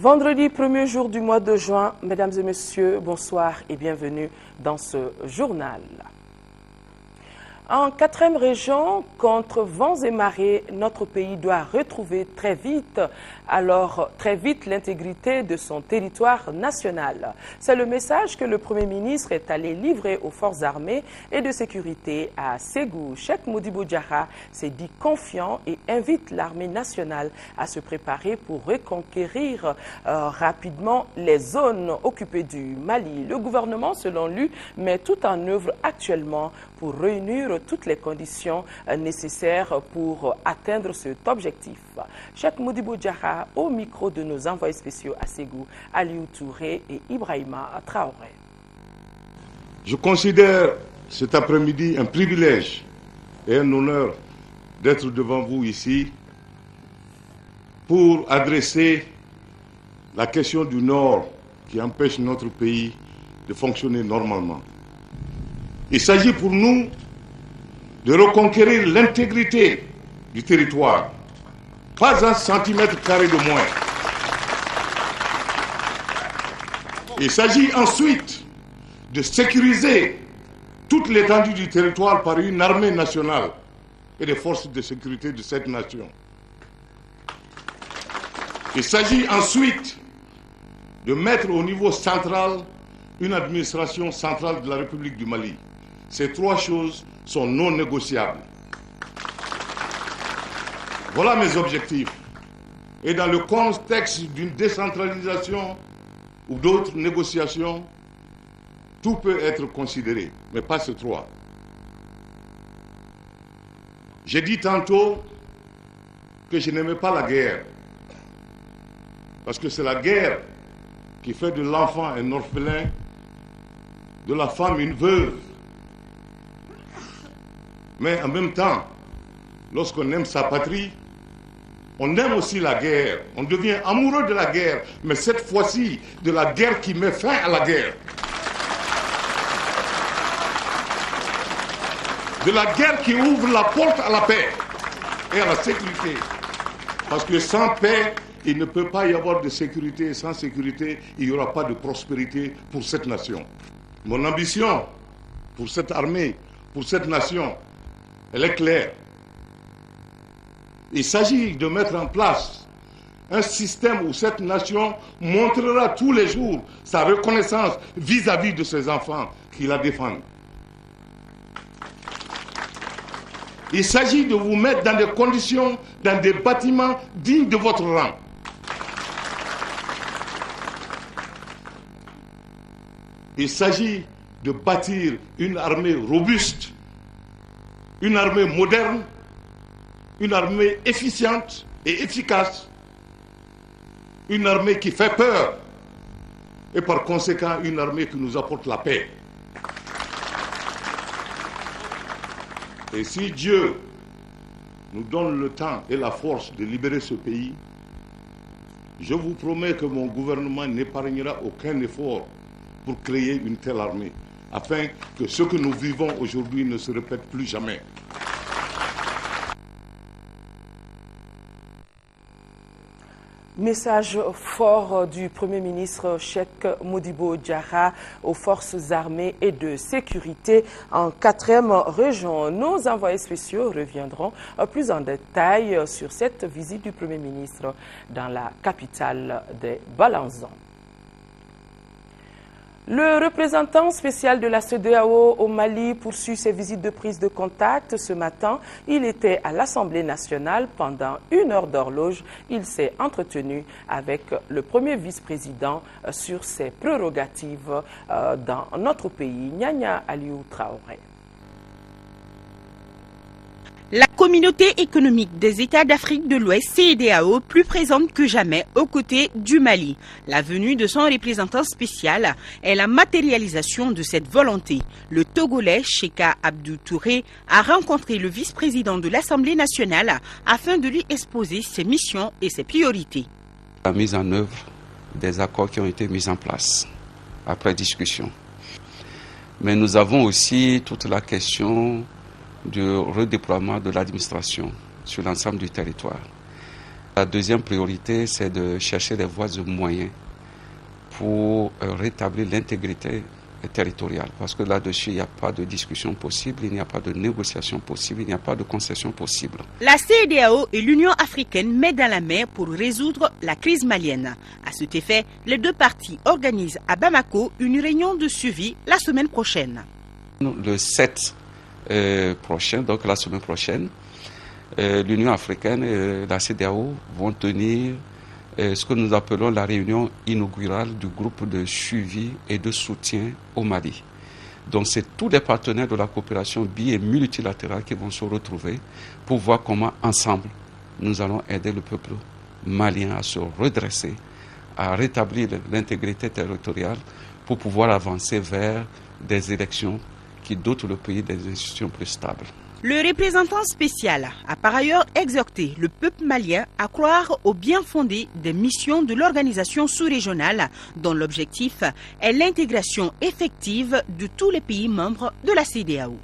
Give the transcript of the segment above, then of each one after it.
Vendredi 1er jour du mois de juin, mesdames et messieurs, bonsoir et bienvenue dans ce journal. En 4e région, contre vents et marées, notre pays doit retrouver très vite l'intégrité de son territoire national. C'est le message que le Premier ministre est allé livrer aux forces armées et de sécurité à Ségou. Cheikh Modibo Diarra s'est dit confiant et invite l'armée nationale à se préparer pour reconquérir rapidement les zones occupées du Mali. Le gouvernement, selon lui, met tout en œuvre actuellement pour réunir toutes les conditions nécessaires pour atteindre cet objectif. Cheikh Modibo Diarra au micro de nos envoyés spéciaux à Ségou, Aliou Touré et Ibrahima Traoré. Je considère cet après-midi un privilège et un honneur d'être devant vous ici pour adresser la question du Nord qui empêche notre pays de fonctionner normalement. Il s'agit pour nous de reconquérir l'intégrité du territoire, pas un centimètre carré de moins. Il s'agit ensuite de sécuriser toute l'étendue du territoire par une armée nationale et des forces de sécurité de cette nation. Il s'agit ensuite de mettre au niveau central une administration centrale de la République du Mali. Ces trois choses sont non négociables. Voilà mes objectifs. Et dans le contexte d'une décentralisation ou d'autres négociations, tout peut être considéré, mais pas ces trois. J'ai dit tantôt que je n'aimais pas la guerre, parce que c'est la guerre qui fait de l'enfant un orphelin, de la femme une veuve. Mais en même temps, lorsqu'on aime sa patrie, on aime aussi la guerre. On devient amoureux de la guerre, mais cette fois-ci, de la guerre qui met fin à la guerre. De la guerre qui ouvre la porte à la paix et à la sécurité. Parce que sans paix, il ne peut pas y avoir de sécurité. Et sans sécurité, il n'y aura pas de prospérité pour cette nation. Mon ambition pour cette armée, pour cette nation, elle est claire. Il s'agit de mettre en place un système où cette nation montrera tous les jours sa reconnaissance vis-à-vis de ses enfants qui la défendent. Il s'agit de vous mettre dans des conditions, dans des bâtiments dignes de votre rang. Il s'agit de bâtir une armée robuste, une armée moderne, une armée efficiente et efficace, une armée qui fait peur et par conséquent une armée qui nous apporte la paix. Et si Dieu nous donne le temps et la force de libérer ce pays, je vous promets que mon gouvernement n'épargnera aucun effort pour créer une telle armée, afin que ce que nous vivons aujourd'hui ne se répète plus jamais. Message fort du Premier ministre Cheikh Modibo Diarra aux forces armées et de sécurité en 4e région. Nos envoyés spéciaux reviendront plus en détail sur cette visite du Premier ministre dans la capitale des Balanzans. Le représentant spécial de la CEDEAO au Mali poursuit ses visites de prise de contact. Ce matin, il était à l'Assemblée nationale pendant 1 heure d'horloge. Il s'est entretenu avec le premier vice-président sur ses prérogatives dans notre pays, Nyanya Aliou Traoré. La communauté économique des États d'Afrique de l'Ouest, CEDEAO, plus présente que jamais aux côtés du Mali. La venue de son représentant spécial est la matérialisation de cette volonté. Le Togolais Cheka Abdou Touré a rencontré le vice-président de l'Assemblée nationale afin de lui exposer ses missions et ses priorités. La mise en œuvre des accords qui ont été mis en place après discussion. Mais nous avons aussi toute la question du redéploiement de l'administration sur l'ensemble du territoire. La deuxième priorité, c'est de chercher des voies et moyens pour rétablir l'intégrité territoriale. Parce que là-dessus, il n'y a pas de discussion possible, il n'y a pas de négociation possible, il n'y a pas de concession possible. La CEDEAO et l'Union africaine mettent dans la main pour résoudre la crise malienne. À cet effet, les deux parties organisent à Bamako une réunion de suivi la semaine prochaine. Le 7 prochain, donc la semaine prochaine, l'Union africaine et la CEDEAO vont tenir ce que nous appelons la réunion inaugurale du groupe de suivi et de soutien au Mali. Donc c'est tous les partenaires de la coopération bi- et multilatérale qui vont se retrouver pour voir comment ensemble nous allons aider le peuple malien à se redresser, à rétablir l'intégrité territoriale pour pouvoir avancer vers des élections qui dotent le pays des institutions plus stables. Le représentant spécial a par ailleurs exhorté le peuple malien à croire au bien fondé des missions de l'organisation sous-régionale dont l'objectif est l'intégration effective de tous les pays membres de la CEDEAO.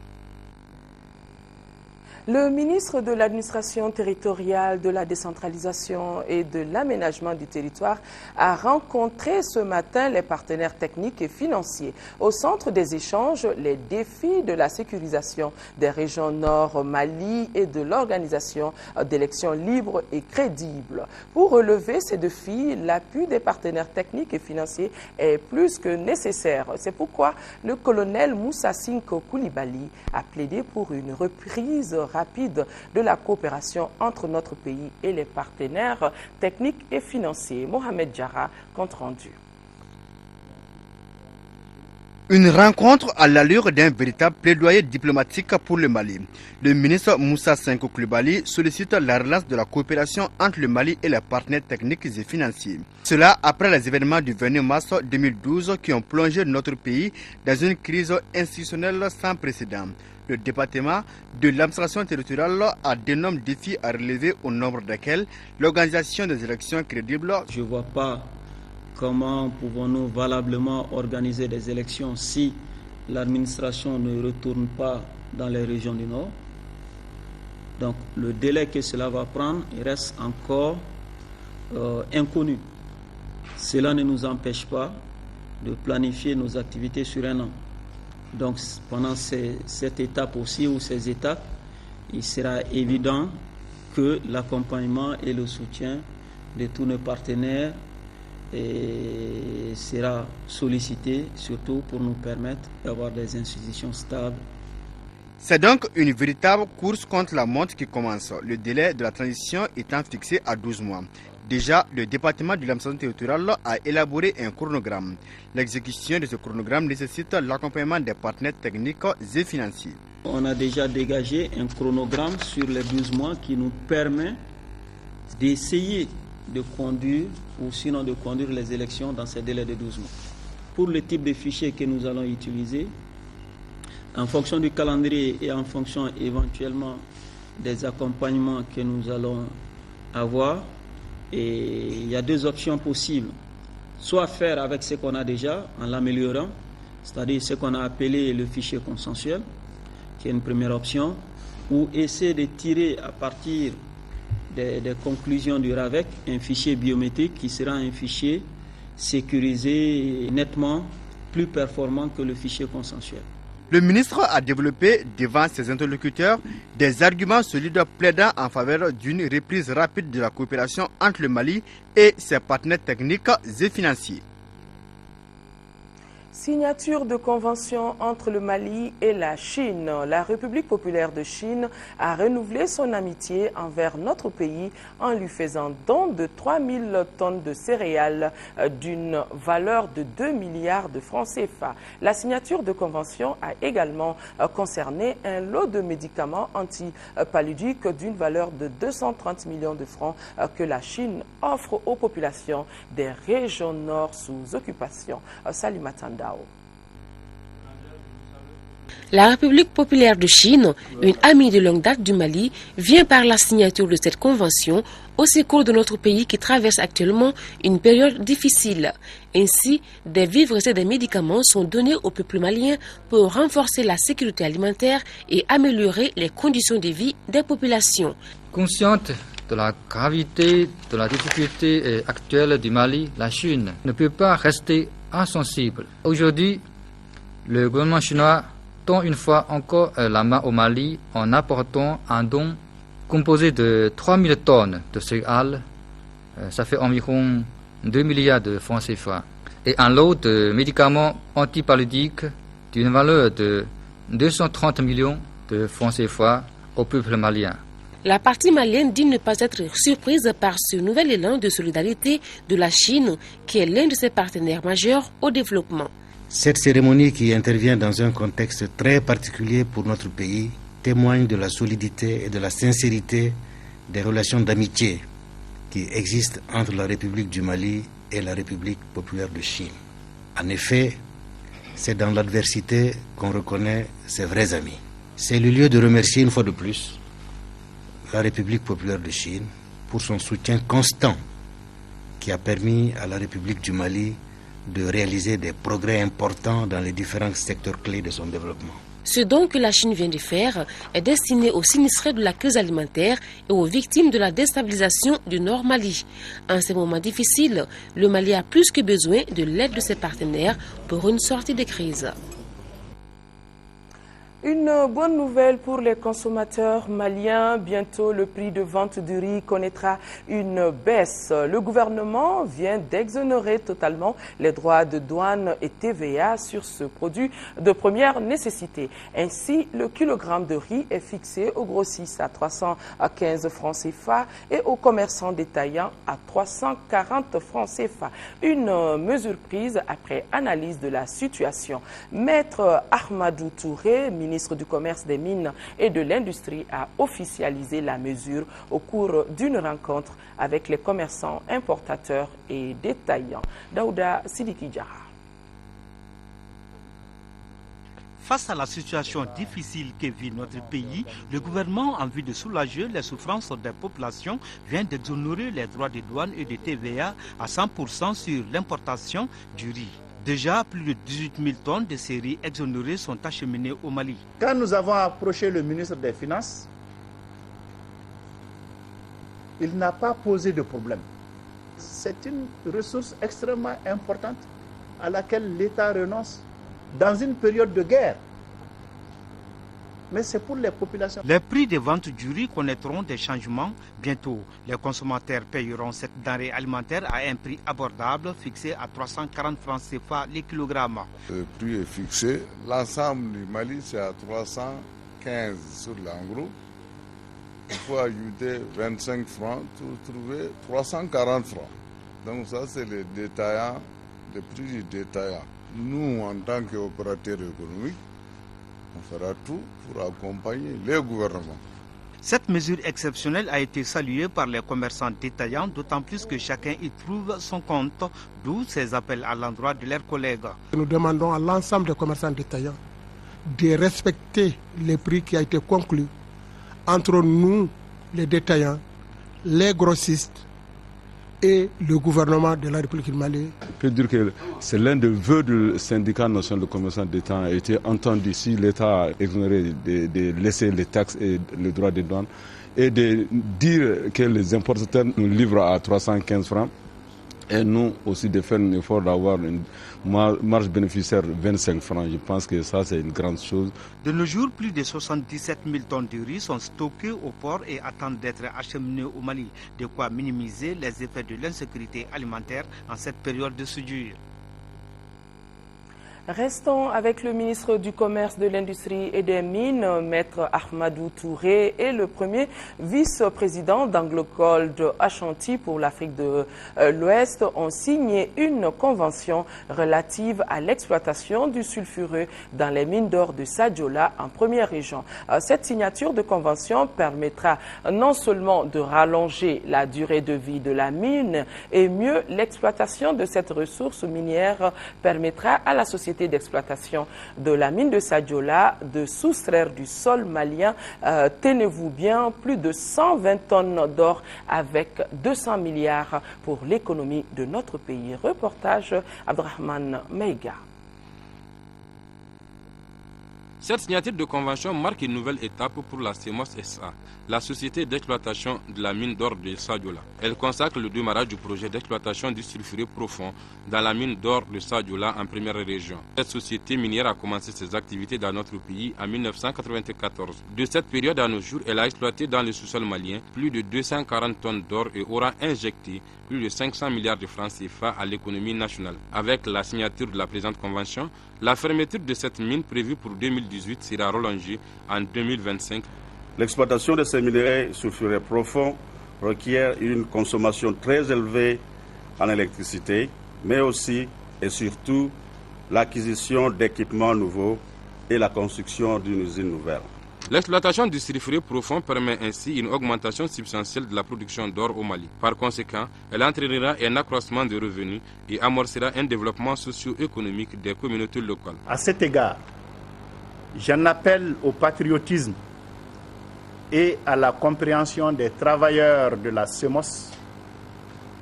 Le ministre de l'Administration territoriale, de la décentralisation et de l'aménagement du territoire a rencontré ce matin les partenaires techniques et financiers. Au centre des échanges, les défis de la sécurisation des régions Nord Mali et de l'organisation d'élections libres et crédibles. Pour relever ces défis, l'appui des partenaires techniques et financiers est plus que nécessaire. C'est pourquoi le colonel Moussa Sinko Koulibaly a plaidé pour une reprise rapide de la coopération entre notre pays et les partenaires techniques et financiers. Mohamed Diarra, compte rendu. Une rencontre à l'allure d'un véritable plaidoyer diplomatique pour le Mali. Le ministre Moussa Sinko Koulibaly sollicite la relance de la coopération entre le Mali et les partenaires techniques et financiers. Cela après les événements du 29 mars 2012 qui ont plongé notre pays dans une crise institutionnelle sans précédent. Le département de l'administration territoriale a d'énormes défis à relever, au nombre desquels l'organisation des élections crédibles. Je ne vois pas comment pouvons-nous valablement organiser des élections si l'administration ne retourne pas dans les régions du Nord. Donc le délai que cela va prendre reste encore inconnu. Cela ne nous empêche pas de planifier nos activités sur un an. Donc pendant cette étape aussi ou ces étapes, il sera évident que l'accompagnement et le soutien de tous nos partenaires sera sollicité, surtout pour nous permettre d'avoir des institutions stables. C'est donc une véritable course contre la montre qui commence, le délai de la transition étant fixé à 12 mois. Déjà, le département de l'administration territoriale a élaboré un chronogramme. L'exécution de ce chronogramme nécessite l'accompagnement des partenaires techniques et financiers. On a déjà dégagé un chronogramme sur les 12 mois qui nous permet d'essayer de conduire ou sinon de conduire les élections dans ces délais de 12 mois. Pour le type de fichier que nous allons utiliser, en fonction du calendrier et en fonction éventuellement des accompagnements que nous allons avoir, et il y a deux options possibles. Soit faire avec ce qu'on a déjà en l'améliorant, c'est-à-dire ce qu'on a appelé le fichier consensuel, qui est une première option, ou essayer de tirer à partir des conclusions du RAVEC un fichier biométrique qui sera un fichier sécurisé et nettement plus performant que le fichier consensuel. Le ministre a développé devant ses interlocuteurs des arguments solides plaidant en faveur d'une reprise rapide de la coopération entre le Mali et ses partenaires techniques et financiers. Signature de convention entre le Mali et la Chine. La République populaire de Chine a renouvelé son amitié envers notre pays en lui faisant don de 3000 tonnes de céréales d'une valeur de 2 milliards de francs CFA. La signature de convention a également concerné un lot de médicaments antipaludiques d'une valeur de 230 millions de francs que la Chine offre aux populations des régions nord sous occupation. Salimatanda. La République populaire de Chine, une amie de longue date du Mali, vient par la signature de cette convention au secours de notre pays qui traverse actuellement une période difficile. Ainsi, des vivres et des médicaments sont donnés au peuple malien pour renforcer la sécurité alimentaire et améliorer les conditions de vie des populations. Consciente de la gravité de la difficulté actuelle du Mali, la Chine ne peut pas rester insensible. Aujourd'hui, le gouvernement chinois tend une fois encore la main au Mali en apportant un don composé de 3000 tonnes de céréales, ça fait environ 2 milliards de francs CFA, et un lot de médicaments antipaludiques d'une valeur de 230 millions de francs CFA au peuple malien. La partie malienne dit ne pas être surprise par ce nouvel élan de solidarité de la Chine, qui est l'un de ses partenaires majeurs au développement. Cette cérémonie, qui intervient dans un contexte très particulier pour notre pays, témoigne de la solidité et de la sincérité des relations d'amitié qui existent entre la République du Mali et la République populaire de Chine. En effet, c'est dans l'adversité qu'on reconnaît ses vrais amis. C'est le lieu de remercier une fois de plus la République populaire de Chine pour son soutien constant qui a permis à la République du Mali de réaliser des progrès importants dans les différents secteurs clés de son développement. Ce don que la Chine vient de faire est destiné aux sinistrés de la crise alimentaire et aux victimes de la déstabilisation du Nord Mali. En ces moments difficiles, le Mali a plus que besoin de l'aide de ses partenaires pour une sortie de crise. Une bonne nouvelle pour les consommateurs maliens. Bientôt, le prix de vente du riz connaîtra une baisse. Le gouvernement vient d'exonérer totalement les droits de douane et TVA sur ce produit de première nécessité. Ainsi, le kilogramme de riz est fixé aux grossistes à 315 francs CFA et aux commerçants détaillants à 340 francs CFA. Une mesure prise après analyse de la situation. Maître Ahmadou Touré, ministre du Commerce, des Mines et de l'Industrie, a officialisé la mesure au cours d'une rencontre avec les commerçants, importateurs et détaillants. Daouda Sidiki Diarra. Face à la situation difficile que vit notre pays, le gouvernement, en vue de soulager les souffrances des populations, vient d'exonérer les droits de douane et de TVA à 100% sur l'importation du riz. Déjà, plus de 18 000 tonnes de ces riz exonérés sont acheminées au Mali. Quand nous avons approché le ministre des Finances, il n'a pas posé de problème. C'est une ressource extrêmement importante à laquelle l'État renonce dans une période de guerre. Mais c'est pour les populations. Les prix de vente du riz connaîtront des changements bientôt. Les consommateurs payeront cette denrée alimentaire à un prix abordable fixé à 340 francs CFA les kilogrammes. Le prix est fixé. L'ensemble du Mali, c'est à 315 sur l'engros. Il faut ajouter 25 francs pour trouver 340 francs. Donc ça, c'est les détaillants, le prix du détaillant. Nous, en tant qu'opérateurs économiques, on fera tout pour accompagner les gouvernements. Cette mesure exceptionnelle a été saluée par les commerçants détaillants, d'autant plus que chacun y trouve son compte, d'où ces appels à l'endroit de leurs collègues. Nous demandons à l'ensemble des commerçants détaillants de respecter les prix qui ont été conclus entre nous, les détaillants, les grossistes et le gouvernement de la République du Mali. Je peux dire que c'est l'un des vœux du syndicat national de commerçants d'État a été entendu si l'État a exonéré de laisser les taxes et les droits de douane et de dire que les importateurs nous livrent à 315 francs et nous aussi de faire un effort d'avoir une marge bénéficiaire 25 francs. Je pense que ça c'est une grande chose. De nos jours, plus de 77 000 tonnes de riz sont stockées au port et attendent d'être acheminées au Mali, de quoi minimiser les effets de l'insécurité alimentaire en cette période de soudure. Restons avec le ministre du Commerce, de l'Industrie et des Mines, Maître Ahmadou Touré, et le premier vice-président d'Anglo-Gold Ashanti pour l'Afrique de l'Ouest ont signé une convention relative à l'exploitation du sulfureux dans les mines d'or de Sadiola en première région. Cette signature de convention permettra non seulement de rallonger la durée de vie de la mine et mieux l'exploitation de cette ressource minière permettra à la société d'exploitation de la mine de Sadiola de soustraire du sol malien, tenez-vous bien, plus de 120 tonnes d'or avec 200 milliards pour l'économie de notre pays. Reportage Abdrahman Meiga. Cette signature de convention marque une nouvelle étape pour la CEMOS SA, la société d'exploitation de la mine d'or de Sadiola. Elle consacre le démarrage du projet d'exploitation du sulfuré profond dans la mine d'or de Sadiola en première région. Cette société minière a commencé ses activités dans notre pays en 1994. De cette période à nos jours, elle a exploité dans le sous-sol malien plus de 240 tonnes d'or et aura injecté plus de 500 milliards de francs CFA à l'économie nationale. Avec la signature de la présente convention, la fermeture de cette mine prévue pour 2018 sera relongée en 2025. L'exploitation de ces minéraux sulfurés profonds requiert une consommation très élevée en électricité, mais aussi et surtout l'acquisition d'équipements nouveaux et la construction d'une usine nouvelle. L'exploitation du sulfuré profond permet ainsi une augmentation substantielle de la production d'or au Mali. Par conséquent, elle entraînera un accroissement de revenus et amorcera un développement socio-économique des communautés locales. À cet égard, j'en appelle au patriotisme et à la compréhension des travailleurs de la CEMOS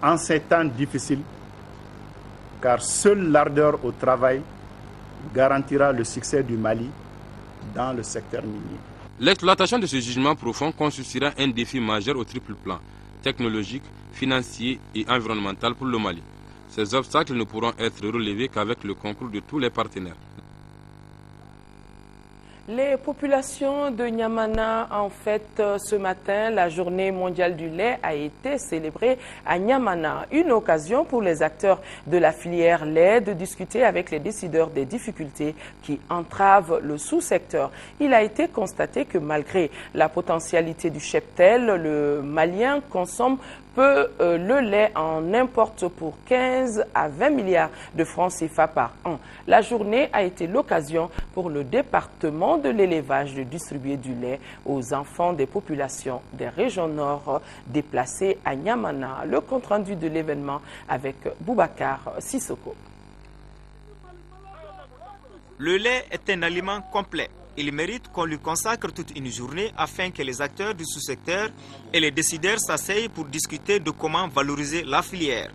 en ces temps difficiles, car seule l'ardeur au travail garantira le succès du Mali dans le secteur minier. L'exploitation de ce gisement profond constituera un défi majeur au triple plan, technologique, financier et environnemental pour le Mali. Ces obstacles ne pourront être relevés qu'avec le concours de tous les partenaires. Les populations de Niamana, en fait, ce matin, la journée mondiale du lait a été célébrée à Niamana. Une occasion pour les acteurs de la filière lait de discuter avec les décideurs des difficultés qui entravent le sous-secteur. Il a été constaté que malgré la potentialité du cheptel, le Malien consomme peu le lait en importe pour 15 à 20 milliards de francs CFA par an. La journée a été l'occasion pour le département de l'élevage de distribuer du lait aux enfants des populations des régions nord déplacées à Niamana. Le compte-rendu de l'événement avec Boubacar Sissoko. Le lait est un aliment complet. Il mérite qu'on lui consacre toute une journée afin que les acteurs du sous-secteur et les décideurs s'asseyent pour discuter de comment valoriser la filière.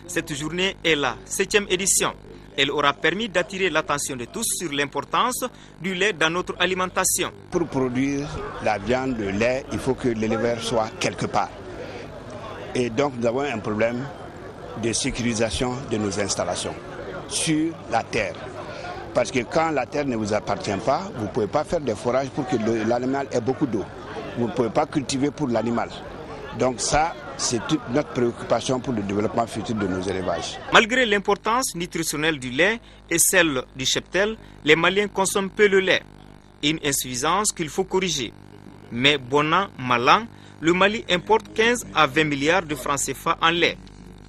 Cette journée est la 7e édition. Elle aura permis d'attirer l'attention de tous sur l'importance du lait dans notre alimentation. Pour produire la viande, le lait, il faut que l'éleveur soit quelque part. Et donc nous avons un problème de sécurisation de nos installations sur la terre. Parce que quand la terre ne vous appartient pas, vous ne pouvez pas faire des forages pour que l'animal ait beaucoup d'eau. Vous ne pouvez pas cultiver pour l'animal. Donc ça, c'est toute notre préoccupation pour le développement futur de nos élevages. Malgré l'importance nutritionnelle du lait et celle du cheptel, les Maliens consomment peu le lait. Une insuffisance qu'il faut corriger. Mais bon an, mal an, le Mali importe 15 à 20 milliards de francs CFA en lait.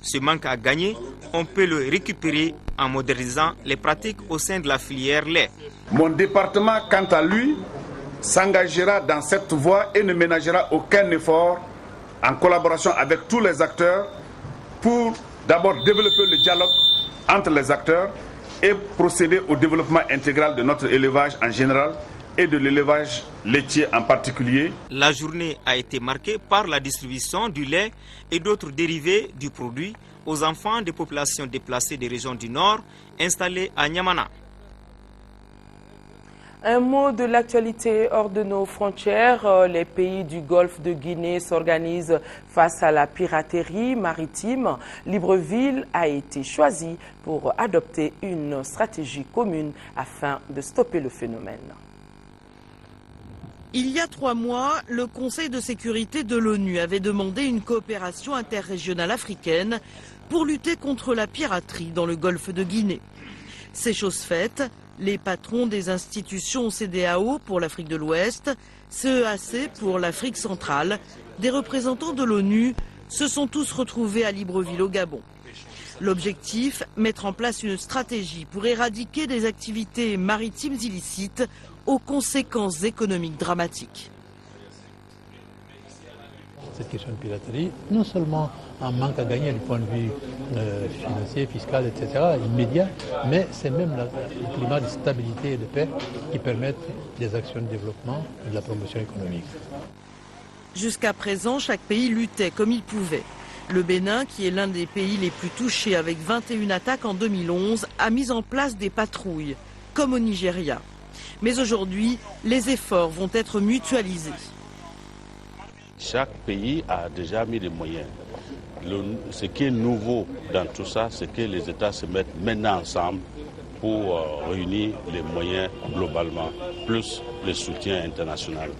Ce manque à gagner, on peut le récupérer en modernisant les pratiques au sein de la filière lait. Mon département, quant à lui, s'engagera dans cette voie et ne ménagera aucun effort en collaboration avec tous les acteurs pour d'abord développer le dialogue entre les acteurs et procéder au développement intégral de notre élevage en général et de l'élevage laitier en particulier. La journée a été marquée par la distribution du lait et d'autres dérivés du produit aux enfants des populations déplacées des régions du Nord installées à Niamana. Un mot de l'actualité hors de nos frontières. Les pays du Golfe de Guinée s'organisent face à la piraterie maritime. Libreville a été choisi pour adopter une stratégie commune afin de stopper le phénomène. Il y a 3 mois, le Conseil de sécurité de l'ONU avait demandé une coopération interrégionale africaine pour lutter contre la piraterie dans le golfe de Guinée. C'est chose faite, les patrons des institutions CEDEAO pour l'Afrique de l'Ouest, CEAC pour l'Afrique centrale, des représentants de l'ONU se sont tous retrouvés à Libreville au Gabon. L'objectif, mettre en place une stratégie pour éradiquer des activités maritimes illicites aux conséquences économiques dramatiques. Cette question de piraterie, non seulement un manque à gagner du point de vue financier, fiscal, etc., immédiat, mais c'est même le climat de stabilité et de paix qui permettent des actions de développement et de la promotion économique. Jusqu'à présent, chaque pays luttait comme il pouvait. Le Bénin, qui est l'un des pays les plus touchés avec 21 attaques en 2011, a mis en place des patrouilles, comme au Nigeria. Mais aujourd'hui, les efforts vont être mutualisés. Chaque pays a déjà mis des moyens. Ce qui est nouveau dans tout ça, c'est que les États se mettent maintenant ensemble pour réunir les moyens globalement, plus le soutien international.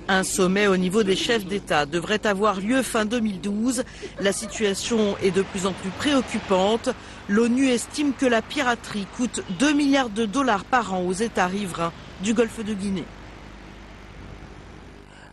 Un sommet au niveau des chefs d'État devrait avoir lieu fin 2012. La situation est de plus en plus préoccupante. L'ONU estime que la piraterie coûte 2 milliards de dollars par an aux États riverains du Golfe de Guinée.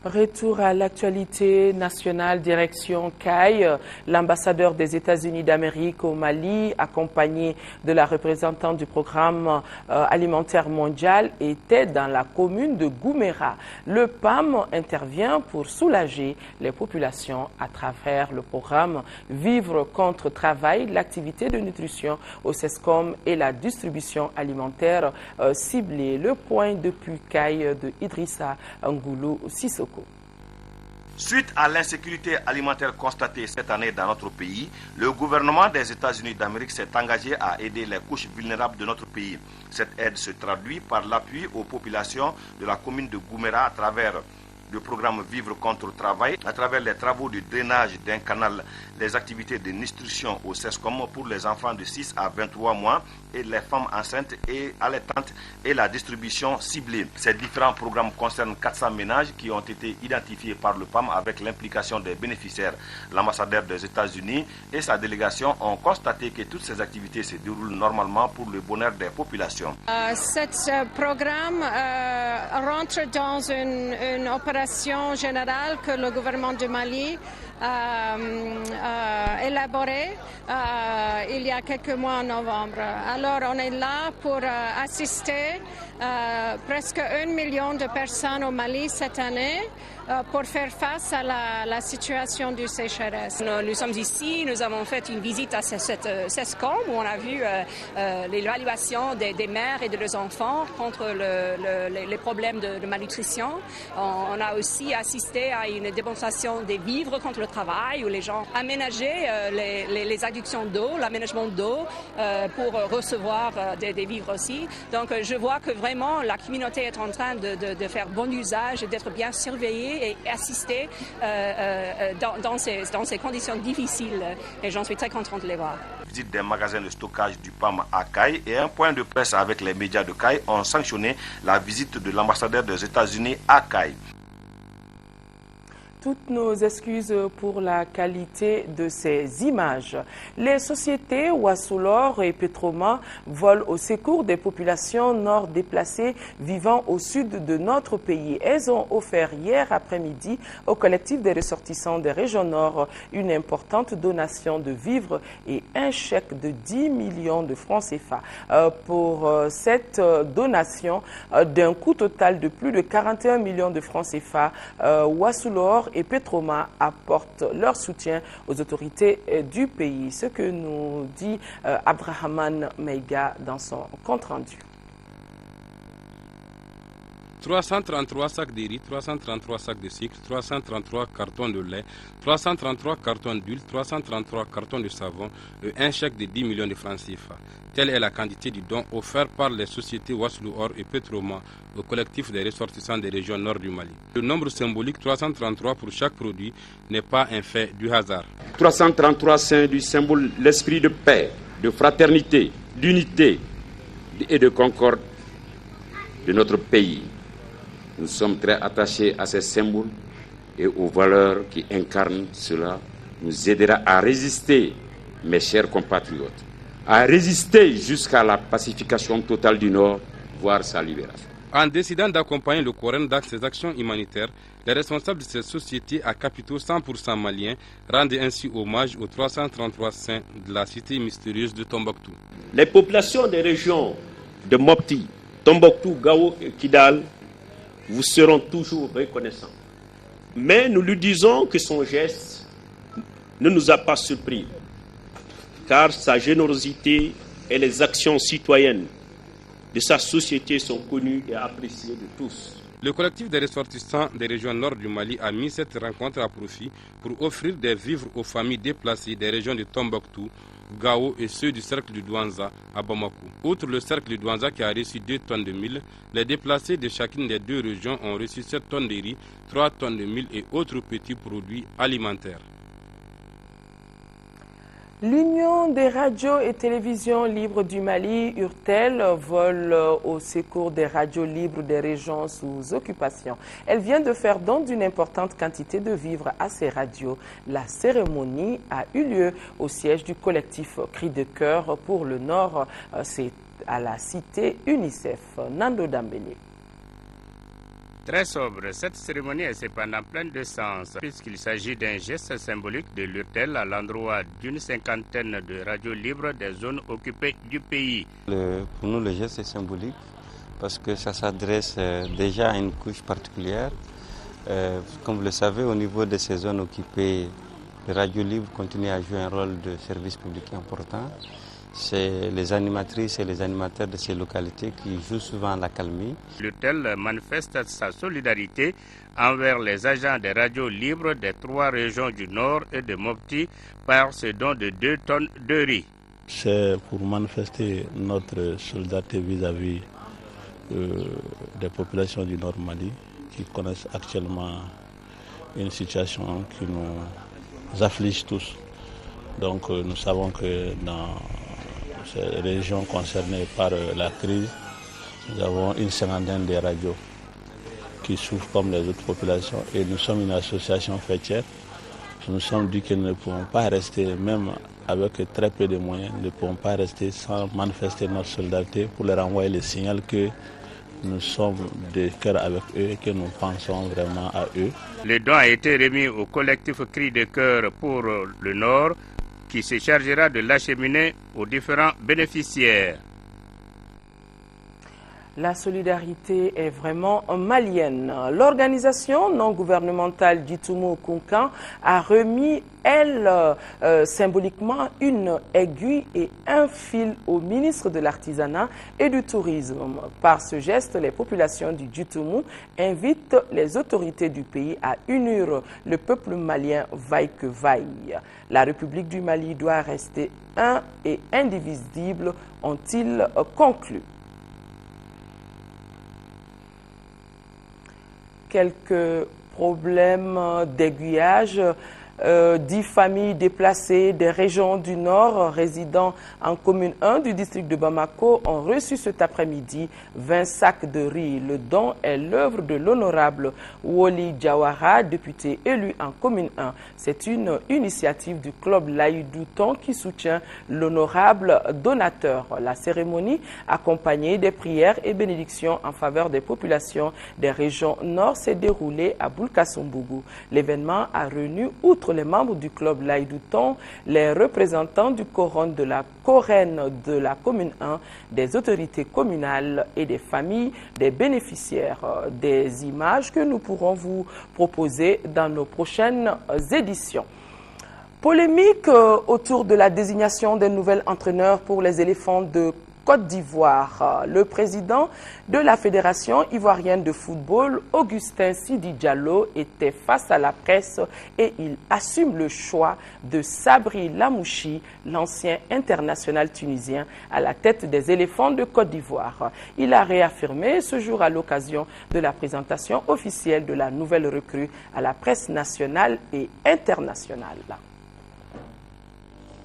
Retour à l'actualité nationale, direction CAI. L'ambassadeur des États-Unis d'Amérique au Mali, accompagné de la représentante du programme alimentaire mondial, était dans la commune de Gouméra. Le PAM intervient pour soulager les populations à travers le programme Vivre contre travail, l'activité de nutrition au CESCOM et la distribution alimentaire ciblée. Le point depuis CAI de Idrissa Ngoulou Sissoko. Suite à l'insécurité alimentaire constatée cette année dans notre pays, le gouvernement des États-Unis d'Amérique s'est engagé à aider les couches vulnérables de notre pays. Cette aide se traduit par l'appui aux populations de la commune de Gouméra à travers le programme Vivre contre travail, à travers les travaux de drainage d'un canal, les activités de nutrition au CESCOM pour les enfants de 6 à 23 mois et les femmes enceintes et allaitantes et la distribution ciblée. Ces différents programmes concernent 400 ménages qui ont été identifiés par le PAM avec l'implication des bénéficiaires. L'ambassadeur des États-Unis et sa délégation ont constaté que toutes ces activités se déroulent normalement pour le bonheur des populations. Ce programme rentre dans une opération générale que le gouvernement du Mali a élaborée il y a quelques mois en novembre. Alors on est là pour assister presque 1 million de personnes au Mali cette année pour faire face à la situation du sécheresse. Nous sommes ici, nous avons fait une visite à cette CESCOM où on a vu l'évaluation des mères et de leurs enfants contre les problèmes de malnutrition. On a aussi assisté à une démonstration des vivres contre le travail où les gens aménageaient les adductions d'eau, l'aménagement d'eau pour recevoir des vivres aussi. Donc je vois que vraiment la communauté est en train de faire bon usage et d'être bien surveillée et assistée dans ces conditions difficiles. Et j'en suis très contente de les voir. Visite des magasins de stockage du PAM à CAI et un point de presse avec les médias de CAI ont sanctionné la visite de l'ambassadeur des États-Unis à CAI. Toutes nos excuses pour la qualité de ces images. Les sociétés Wassoulor et Petroma volent au secours des populations nord déplacées vivant au sud de notre pays. Elles ont offert hier après-midi au collectif des ressortissants des régions nord une importante donation de vivres et un chèque de 10 millions de francs CFA. Pour cette donation d'un coût total de plus de 41 millions de francs CFA, Wassoulor et Petroma apportent leur soutien aux autorités du pays. Ce que nous dit Abdrahaman Meiga dans son compte-rendu. 333 sacs de riz, 333 sacs de sucre, 333 cartons de lait, 333 cartons d'huile, 333 cartons de savon et un chèque de 10 millions de francs CFA. Telle est la quantité du don offert par les sociétés Wassoulor et Petroma au collectif des ressortissants des régions nord du Mali. Le nombre symbolique 333 pour chaque produit n'est pas un fait du hasard. 333 c'est du symbole l'esprit de paix, de fraternité, d'unité et de concorde de notre pays. Nous sommes très attachés à ces symboles et aux valeurs qui incarnent cela. Nous aidera à résister, mes chers compatriotes, à résister jusqu'à la pacification totale du Nord, voire sa libération. En décidant d'accompagner le Coran dans ses actions humanitaires, les responsables de ces sociétés à capitaux 100% maliens rendent ainsi hommage aux 333 saints de la cité mystérieuse de Tombouctou. Les populations des régions de Mopti, Tombouctou, Gao et Kidal vous seront toujours reconnaissants. Mais nous lui disons que son geste ne nous a pas surpris, car sa générosité et les actions citoyennes de sa société sont connues et appréciées de tous. Le collectif des ressortissants des régions nord du Mali a mis cette rencontre à profit pour offrir des vivres aux familles déplacées des régions de Tombouctou, Gao et ceux du cercle du Douanza à Bamako. Outre le cercle du Douanza qui a reçu 2 tonnes de mil, les déplacés de chacune des 2 régions ont reçu 7 tonnes de riz, 3 tonnes de mil et autres petits produits alimentaires. L'Union des radios et télévisions libres du Mali, URTEL, vole au secours des radios libres des régions sous occupation. Elle vient de faire don d'une importante quantité de vivres à ces radios. La cérémonie a eu lieu au siège du collectif Cris de cœur pour le Nord, c'est à la cité UNICEF. Nando Dambélé. Très sobre, cette cérémonie est cependant pleine de sens, puisqu'il s'agit d'un geste symbolique de l'URTEL à l'endroit d'une 50aine de radios libres des zones occupées du pays. Pour nous, le geste est symbolique parce que ça s'adresse déjà à une couche particulière. Comme vous le savez, au niveau de ces zones occupées, les radios libres continuent à jouer un rôle de service public important. C'est les animatrices et les animateurs de ces localités qui jouent souvent l'accalmie. L'URTEL manifeste sa solidarité envers les agents des radios libres des 3 régions du Nord et de Mopti par ce don de 2 tonnes de riz. C'est pour manifester notre solidarité vis-à-vis des populations du Nord Mali qui connaissent actuellement une situation qui nous afflige tous. Donc nous savons que dans ces régions concernées par la crise, nous avons une 50aine de radios qui souffrent comme les autres populations et nous sommes une association fêtière. Nous nous sommes dit que nous ne pouvons pas rester, même avec très peu de moyens, nous ne pouvons pas rester sans manifester notre solidarité pour leur envoyer le signal que nous sommes de cœur avec eux et que nous pensons vraiment à eux. Le don a été remis au collectif Cris de cœur pour le Nord, qui se chargera de l'acheminer aux différents bénéficiaires. La solidarité est vraiment malienne. L'organisation non gouvernementale d'Itumo Kunkan a remis, elle, symboliquement, une aiguille et un fil au ministre de l'Artisanat et du Tourisme. Par ce geste, les populations du Djitoumou invitent les autorités du pays à unir le peuple malien vaille que vaille. La République du Mali doit rester un et indivisible, ont-ils conclu. Quelques problèmes d'aiguillage. 10 familles déplacées des régions du Nord résidant en commune 1 du district de Bamako ont reçu cet après-midi 20 sacs de riz. Le don est l'œuvre de l'honorable Woli Diawara, député élu en commune 1. C'est une initiative du club Laïdouton qui soutient l'honorable donateur. La cérémonie, accompagnée des prières et bénédictions en faveur des populations des régions Nord, s'est déroulée à Boulkassoumbougou. L'événement a réuni, outre les membres du club Laïdouton, les représentants du Coran de la Coraine de la commune 1, des autorités communales et des familles des bénéficiaires. Des images que nous pourrons vous proposer dans nos prochaines éditions. Polémique autour de la désignation des nouveaux entraîneurs pour les éléphants de Côte d'Ivoire. Le président de la Fédération ivoirienne de football, Augustin Sidi Diallo, était face à la presse et il assume le choix de Sabri Lamouchi, l'ancien international tunisien, à la tête des éléphants de Côte d'Ivoire. Il a réaffirmé ce jour à l'occasion de la présentation officielle de la nouvelle recrue à la presse nationale et internationale.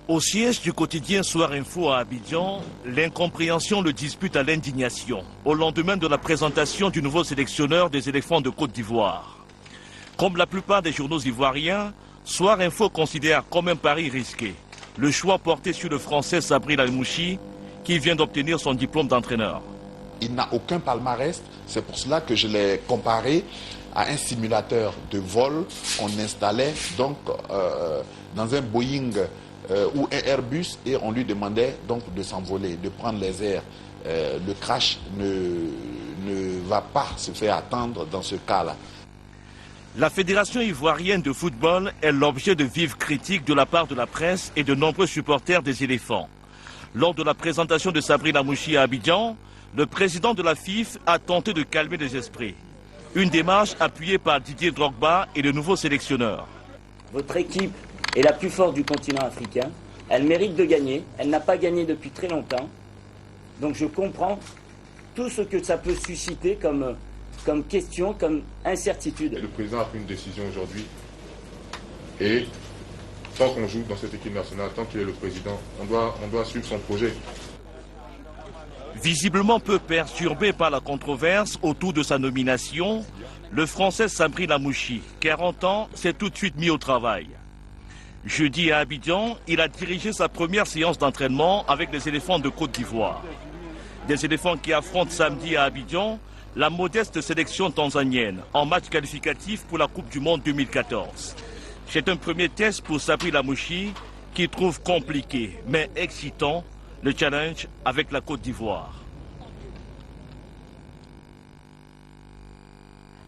Au siège du quotidien Soir Info à Abidjan, l'incompréhension le dispute à l'indignation, au lendemain de la présentation du nouveau sélectionneur des éléphants de Côte d'Ivoire. Comme la plupart des journaux ivoiriens, Soir Info considère comme un pari risqué le choix porté sur le français Sabri Lamouchi, qui vient d'obtenir son diplôme d'entraîneur. Il n'a aucun palmarès, c'est pour cela que je l'ai comparé à un simulateur de vol. On installait donc dans un Boeing ou un Airbus et on lui demandait donc de s'envoler, de prendre les airs. Le crash ne va pas se faire attendre dans ce cas-là. La Fédération ivoirienne de football est l'objet de vives critiques de la part de la presse et de nombreux supporters des éléphants. Lors de la présentation de Sabri Lamouchi à Abidjan, le président de la FIF a tenté de calmer les esprits. Une démarche appuyée par Didier Drogba et le nouveau sélectionneur. Votre équipe est la plus forte du continent africain. Elle mérite de gagner. Elle n'a pas gagné depuis très longtemps. Donc je comprends tout ce que ça peut susciter comme question, comme incertitude. Le président a pris une décision aujourd'hui. Et tant qu'on joue dans cette équipe nationale, tant qu'il est le président, on doit suivre son projet. Visiblement peu perturbé par la controverse autour de sa nomination, le Français Sabri Lamouchi, 40 ans, s'est tout de suite mis au travail. Jeudi à Abidjan, il a dirigé sa première séance d'entraînement avec les éléphants de Côte d'Ivoire. Des éléphants qui affrontent samedi à Abidjan la modeste sélection tanzanienne en match qualificatif pour la Coupe du Monde 2014. C'est un premier test pour Sabri Lamouchi qui trouve compliqué mais excitant le challenge avec la Côte d'Ivoire.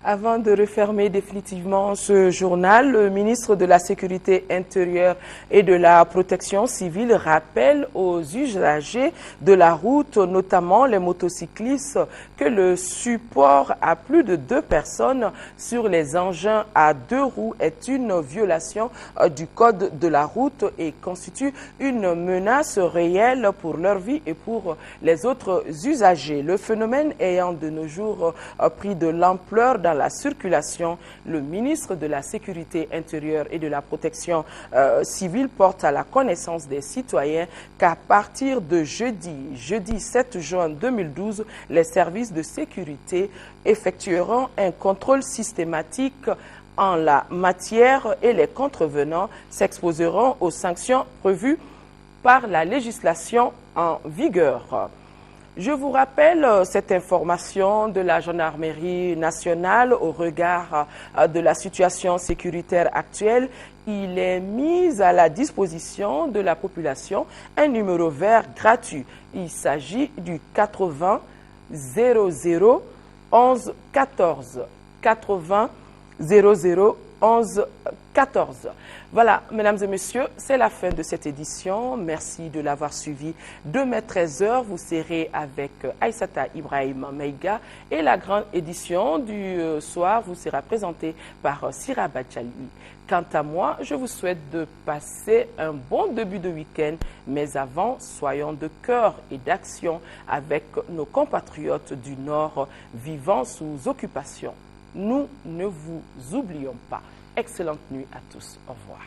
Avant de refermer définitivement ce journal, le ministre de la Sécurité intérieure et de la Protection civile rappelle aux usagers de la route, notamment les motocyclistes, que le support à plus de 2 personnes sur les engins à 2 roues est une violation du code de la route et constitue une menace réelle pour leur vie et pour les autres usagers. Le phénomène ayant de nos jours pris de l'ampleur dans la circulation, le ministre de la Sécurité intérieure et de la Protection civile porte à la connaissance des citoyens qu'à partir de jeudi 7 juin 2012, les services de sécurité effectueront un contrôle systématique en la matière et les contrevenants s'exposeront aux sanctions prévues par la législation en vigueur. Je vous rappelle cette information de la gendarmerie nationale au regard de la situation sécuritaire actuelle. Il est mis à la disposition de la population un numéro vert gratuit. Il s'agit du 80 00 11 14. 80 00 11 14. Voilà, mesdames et messieurs, c'est la fin de cette édition. Merci de l'avoir suivi. Demain 13h, vous serez avec Aïssata Ibrahim Maïga et la grande édition du soir vous sera présentée par Sira Bachali. Quant à moi, je vous souhaite de passer un bon début de week-end, mais avant, soyons de cœur et d'action avec nos compatriotes du Nord vivant sous occupation. Nous ne vous oublions pas. Excellente nuit à tous. Au revoir.